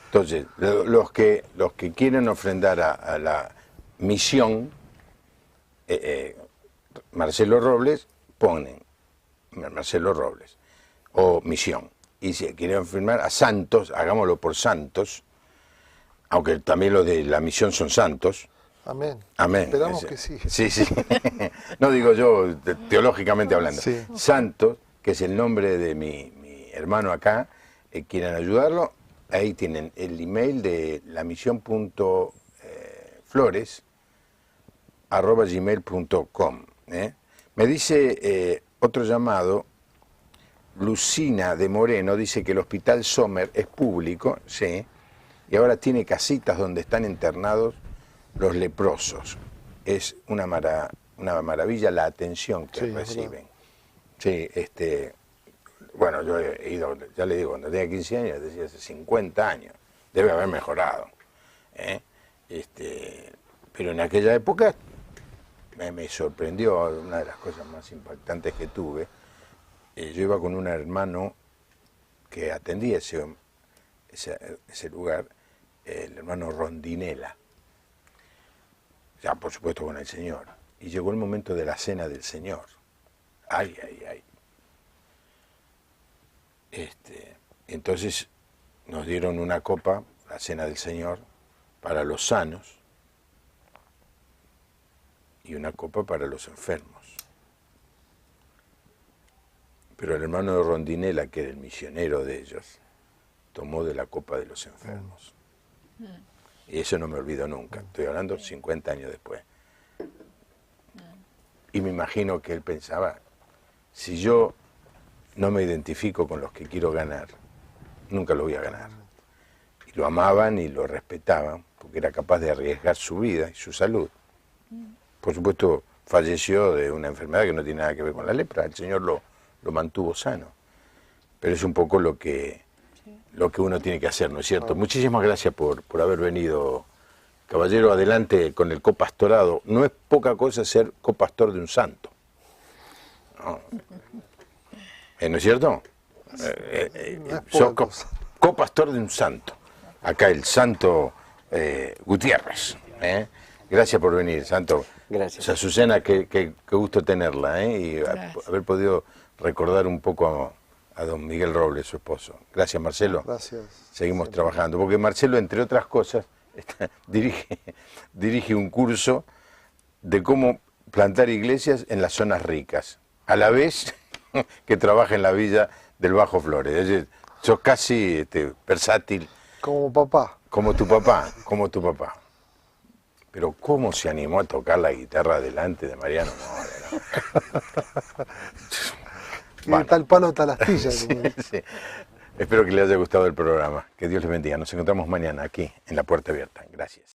Entonces, los que quieren ofrendar a la misión, Marcelo Robles, ponen Marcelo Robles o misión. Y si quieren firmar a Santos, hagámoslo por Santos, aunque también los de la misión son santos, Amén. Amén. Esperamos que sí. Sí, sí. No digo yo, teológicamente hablando. Sí. Santos, que es el nombre de mi hermano acá, quieren ayudarlo, ahí tienen el email de lamisión.flores@gmail.com. Me dice otro llamado, Lucina de Moreno, dice que el Hospital Sommer es público, sí, y ahora tiene casitas donde están internados los leprosos. Es una maravilla la atención que Sí, reciben. Sí, bueno, yo he ido, ya le digo, cuando tenía 15 años, decía hace 50 años, debe haber mejorado. Pero en aquella época me sorprendió, una de las cosas más impactantes que tuve. Yo iba con un hermano que atendía ese lugar, el hermano Rondinella, ya por supuesto con el Señor, y llegó el momento de la cena del Señor. Ay, ay, ay. Entonces nos dieron una copa, la cena del Señor, para los sanos y una copa para los enfermos. Pero el hermano de Rondinella, que era el misionero de ellos, tomó de la copa de los enfermos. Y eso no me olvido nunca. Estoy hablando 50 años después. Y me imagino que él pensaba, si yo no me identifico con los que quiero ganar, nunca lo voy a ganar. Y lo amaban y lo respetaban, porque era capaz de arriesgar su vida y su salud. Por supuesto, falleció de una enfermedad que no tiene nada que ver con la lepra. El Señor lo mantuvo sano. Pero es un poco lo que uno tiene que hacer, ¿no es cierto? Muchísimas gracias por haber venido, caballero. Adelante con el copastorado. No es poca cosa ser copastor de un santo. No, ¿no es cierto? Sos copastor de un santo. Acá el santo Gutiérrez. Gracias por venir, santo. Gracias. Azucena, qué gusto tenerla, y haber podido recordar un poco a don Miguel Robles, su esposo. Gracias, Marcelo. Gracias. Seguimos trabajando, porque Marcelo, entre otras cosas, dirige un curso de cómo plantar iglesias en las zonas ricas, a la vez que trabaja en la villa del Bajo Flores. Es decir, sos casi versátil. Como papá. Como tu papá. Pero ¿cómo se animó a tocar la guitarra delante de Mariano Mora? Bueno. Tal palo, tal astilla. Sí, sí. Espero que les haya gustado el programa. Que Dios les bendiga. Nos encontramos mañana aquí en La Puerta Abierta. Gracias.